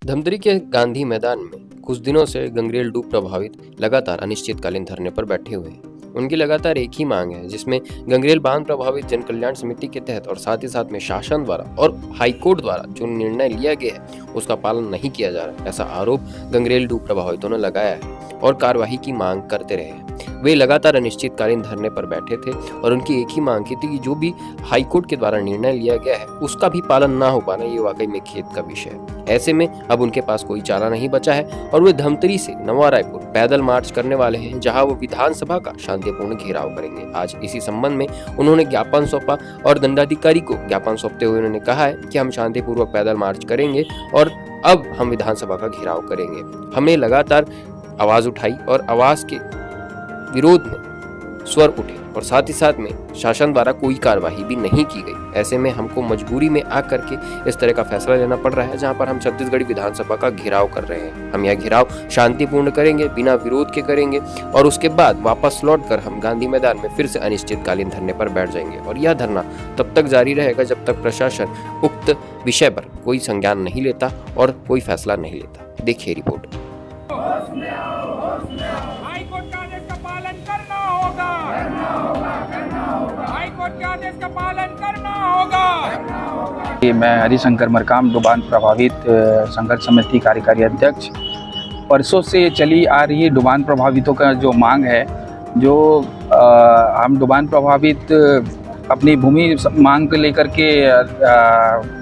धमतरी के गांधी मैदान में कुछ दिनों से गंगरेल डूब प्रभावित लगातार अनिश्चितकालीन धरने पर बैठे हुए हैं। उनकी लगातार एक ही मांग है, जिसमें गंगरेल बांध प्रभावित जन कल्याण समिति के तहत और साथ ही साथ में शासन द्वारा और हाईकोर्ट द्वारा जो निर्णय लिया गया है उसका पालन नहीं किया जा रहा है। ऐसा आरोप गंगरेल डूब प्रभावितों ने लगाया है और कार्यवाही की मांग करते रहे हैं। वे लगातार अनिश्चितकालीन धरने पर बैठे थे और उनकी एक ही मांग की थी कि जो भी हाईकोर्ट के द्वारा निर्णय लिया गया है उसका भी पालन ना हो पाना ये वाकई में खेद का विषय है। ऐसे में अब उनके पास कोई चारा नहीं बचा है और वे धमतरी से नवा रायपुर पैदल मार्च करने वाले हैं, जहां वो विधानसभा का शांतिपूर्ण घेराव करेंगे। आज इसी संबंध में उन्होंने ज्ञापन सौंपा और दंडाधिकारी को ज्ञापन सौंपते हुए उन्होंने कहा है कि हम शांतिपूर्वक पैदल मार्च करेंगे और अब हम विधानसभा का घेराव करेंगे। हमने लगातार आवाज उठाई और आवाज के विरोध में स्वर उठे और साथ ही साथ में शासन द्वारा कोई कार्यवाही भी नहीं की गई। ऐसे में हमको मजबूरी में आकर के इस तरह का फैसला लेना पड़ रहा है, जहां पर हम छत्तीसगढ़ी विधानसभा का घेराव कर रहे हैं। हम यह घेराव शांतिपूर्ण करेंगे, बिना विरोध के करेंगे और उसके बाद वापस लौटकर हम गांधी मैदान में फिर से अनिश्चितकालीन धरने पर बैठ जाएंगे और यह धरना तब तक जारी रहेगा जब तक प्रशासन उक्त विषय पर कोई संज्ञान नहीं लेता और कोई फैसला नहीं लेता। देखिए रिपोर्ट। हाईकोर्ट के आदेश का पालन करना होगा। हाईकोर्ट के आदेश का पालन करना होगा। मैं हरिशंकर मरकाम डुबान प्रभावित संघर्ष समिति कार्यकारी अध्यक्ष। परसों से चली आ रही डुबान प्रभावितों का जो मांग है, जो हम डुबान प्रभावित अपनी भूमि मांग को लेकर के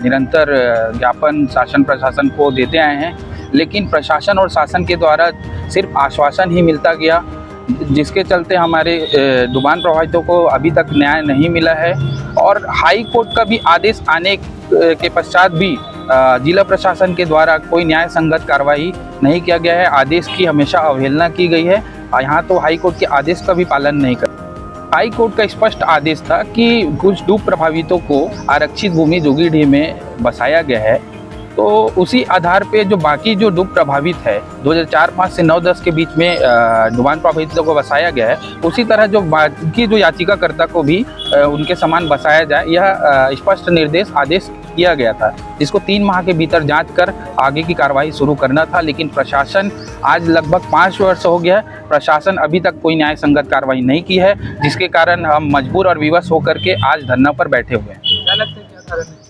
निरंतर ज्ञापन शासन प्रशासन को देते आए हैं, लेकिन प्रशासन और शासन के द्वारा सिर्फ आश्वासन ही मिलता गया, जिसके चलते हमारे डुबान प्रभावितों को अभी तक न्याय नहीं मिला है। और हाई कोर्ट का भी आदेश आने के पश्चात भी जिला प्रशासन के द्वारा कोई न्याय संगत कार्रवाई नहीं किया गया है। आदेश की हमेशा अवहेलना की गई है। यहाँ तो हाई कोर्ट के आदेश का भी पालन नहीं कर। हाई कोर्ट का स्पष्ट आदेश था कि कुछ डूब प्रभावितों को आरक्षित भूमि जोगीडीह में बसाया गया है, तो उसी आधार पे जो बाकी जो डूब प्रभावित है 2004-05 से 9-10 के बीच में डुबान प्रभावितों को बसाया गया है, उसी तरह जो बाकी जो याचिकाकर्ता को भी उनके समान बसाया जाए, यह स्पष्ट निर्देश आदेश किया गया था, जिसको 3 माह के भीतर जांच कर आगे की कार्रवाई शुरू करना था। लेकिन प्रशासन आज लगभग 5 वर्ष हो गया है, प्रशासन अभी तक कोई न्याय संगत कार्रवाई नहीं की है, जिसके कारण हम मजबूर और विवश होकर के आज धरना पर बैठे हुए हैं। क्या लगता है, क्या कारण है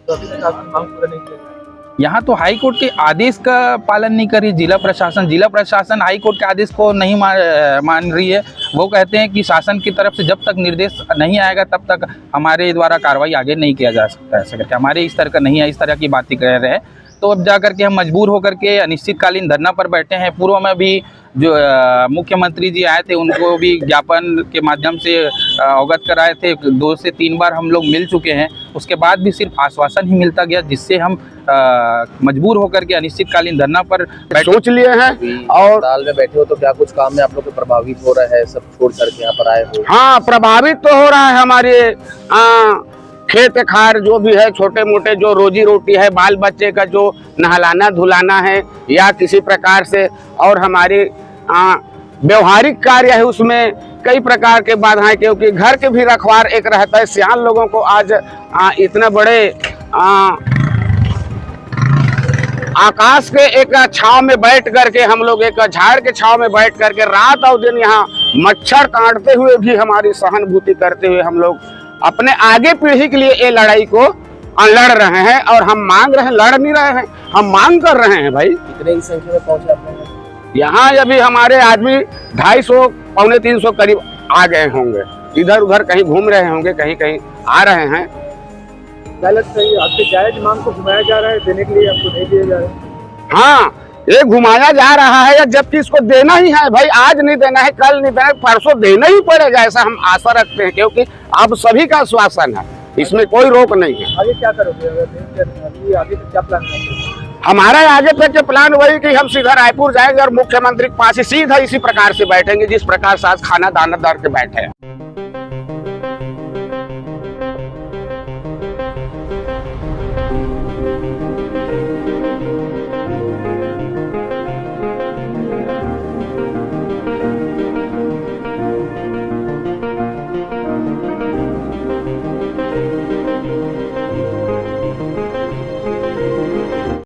तो अभी तक आपकी मांग पूरा नहीं किया? यहाँ तो हाई कोर्ट के आदेश का पालन नहीं कर रही जिला प्रशासन हाई कोर्ट के आदेश को नहीं मान रही है। वो कहते हैं कि शासन की तरफ से जब तक निर्देश नहीं आएगा तब तक हमारे द्वारा कार्रवाई आगे नहीं किया जा सकता। ऐसे करके हमारे इस तरह का नहीं है, इस तरह की बातें कह रहे हैं। तो अब जाकर के हम मजबूर होकर के अनिश्चितकालीन धरना पर बैठे हैं। पूर्व में भी जो मुख्यमंत्री जी आए थे, उनको भी ज्ञापन के माध्यम से अवगत कराए थे। 2 से 3 बार हम लोग मिल चुके हैं, उसके बाद भी सिर्फ आश्वासन ही मिलता गया, जिससे हम मजबूर होकर के अनिश्चितकालीन धरना पर सोच लिए हैं। और दाल में बैठे हो तो क्या कुछ काम में आप लोग को प्रभावित हो रहा है, सब छोड़ करके यहाँ पर आए हो? हाँ, प्रभावित तो हो रहा है। हमारे खेत खार जो भी है, छोटे मोटे जो रोजी रोटी है, बाल बच्चे का जो नहलाना धुलाना है या किसी प्रकार से और हमारी व्यवहारिक कार्य है, उसमें कई प्रकार के बाधाएं, क्योंकि घर के भी रखवार एक रहता है। सियान लोगों को आज इतने बड़े आकाश के एक छांव में बैठ करके हम लोग, एक झाड़ के छांव में बैठ करके रात और दिन यहाँ मच्छर काटते हुए भी हमारी सहानुभूति करते हुए हम लोग अपने आगे पीढ़ी के लिए ये लड़ाई को लड़ रहे हैं। और हम मांग रहे हैं, लड़ नहीं रहे हैं, हम मांग कर रहे हैं। भाई कितने की संख्या में पहुंचे आप लोग? यहाँ अभी हमारे आदमी 250 पौने 300 करीब आ गए होंगे। इधर उधर कहीं घूम रहे होंगे, कहीं कहीं आ रहे हैं। क्या लगता है आपके जायज मांग को घुमाया जा रहा है, देने के लिए आपको नहीं दिया जा रहा है? हाँ, ये घुमाया जा रहा है, जबकि इसको देना ही है। भाई आज नहीं देना है, कल नहीं देना है, परसों देना ही पड़ेगा, ऐसा हम आशा रखते हैं, क्योंकि आप सभी का आश्वासन है, इसमें कोई रोक नहीं है। आगे क्या करोगे, आगे क्या प्लान है? हमारा आगे तक के प्लान वही कि हम सीधा रायपुर जाएंगे और मुख्यमंत्री के पास ही सीधा इसी प्रकार से बैठेंगे, जिस प्रकार से आज खाना दाना दार के बैठे हैं।